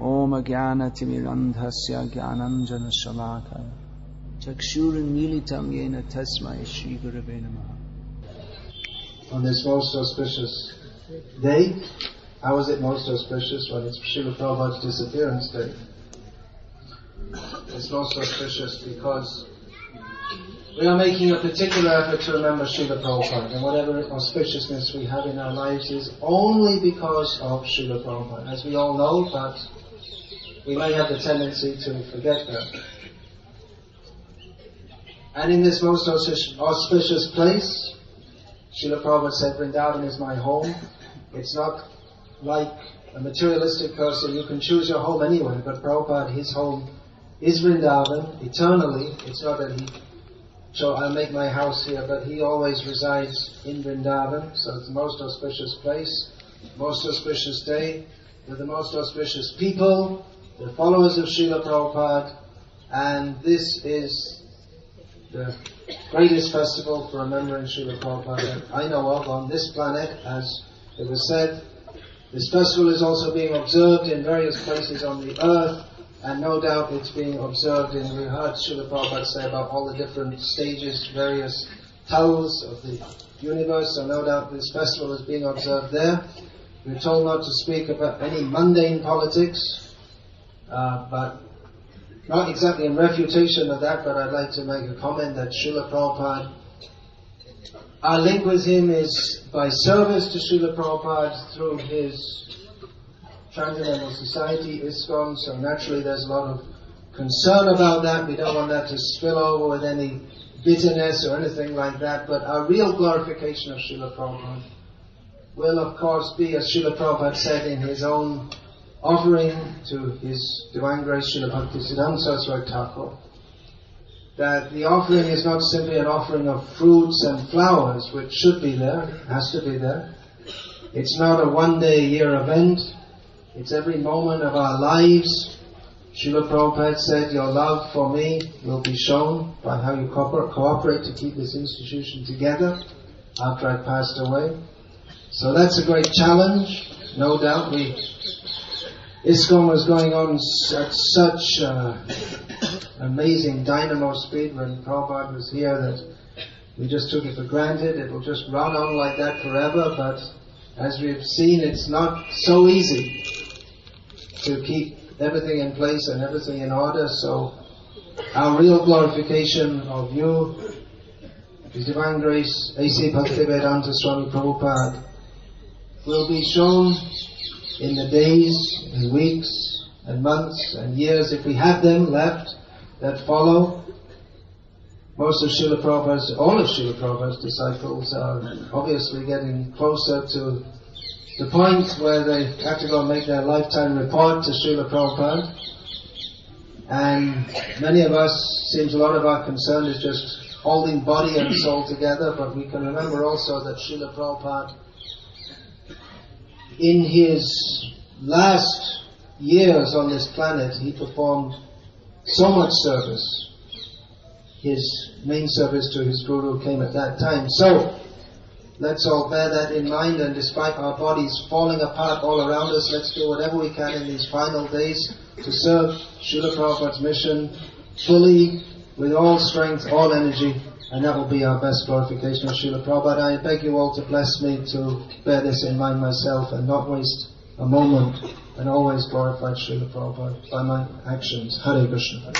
Om Jnanatimidandhasya Jnananjana Shalakaya Chakshurunmilitam Yena Tasmai Shri Gurave Namaha. On this most auspicious day, how is it most auspicious? When it's Srila Prabhupada's Disappearance Day. It's most auspicious because we are making a particular effort to remember Srila Prabhupada, and whatever auspiciousness we have in our lives is only because of Srila Prabhupada. As we all know, but we may have the tendency to forget that. And in this most auspicious place, Srila Prabhupada said, Vrindavan is my home. It's not like a materialistic person. You can choose your home anywhere, but Prabhupada, his home is Vrindavan, eternally. It's not that I'll make my house here, but he always resides in Vrindavan. So it's the most auspicious place, most auspicious day, with the most auspicious people, the followers of Srila Prabhupada, and this is the greatest festival for remembering Srila Prabhupada that I know of on this planet. As it was said, this festival is also being observed in various places on the earth, and no doubt it's being observed in, we heard Srila Prabhupada say about all the different stages, various taus of the universe, so no doubt this festival is being observed there. We're told not to speak about any mundane politics, but not exactly in refutation of that, but I'd like to make a comment that Srila Prabhupada, our link with him is by service to Srila Prabhupada through his Transcendental Society, ISKCON, so naturally there's a lot of concern about that. We don't want that to spill over with any bitterness or anything like that, but our real glorification of Srila Prabhupada will of course be, as Srila Prabhupada said in his own offering to his Divine Grace Srila Bhakti Siddhanta Saraswati Thakur, that the offering is not simply an offering of fruits and flowers, which should be there, has to be there. It's not a one-day-a-year event. It's every moment of our lives. Srila Prabhupada said, your love for me will be shown by how you cooperate to keep this institution together after I passed away. So that's a great challenge. No doubt ISKCON was going on at such amazing dynamo speed when Prabhupada was here that we just took it for granted. It will just run on like that forever, but as we've seen, it's not so easy to keep everything in place and everything in order. So our real glorification of you, His Divine Grace A.C. Bhaktivedanta Swami Prabhupada, will be shown in the days and weeks and months and years, if we have them left, that follow. Most of Srila Prabhupada's, all of Srila Prabhupada's disciples are obviously getting closer to the point where they have to go and make their lifetime report to Srila Prabhupada. And many of us, seems a lot of our concern is just holding body and soul together, but we can remember also that Srila Prabhupada, in his last years on this planet, he performed so much service. His main service to his Guru came at that time. So, let's all bear that in mind, and despite our bodies falling apart all around us, let's do whatever we can in these final days to serve Srila Prabhupada's mission fully, with all strength, all energy, and that will be our best glorification of Srila Prabhupada. I beg you all to bless me to bear this in mind myself and not waste a moment, and always glorify Srila Prabhupada by my actions. Hare Krishna.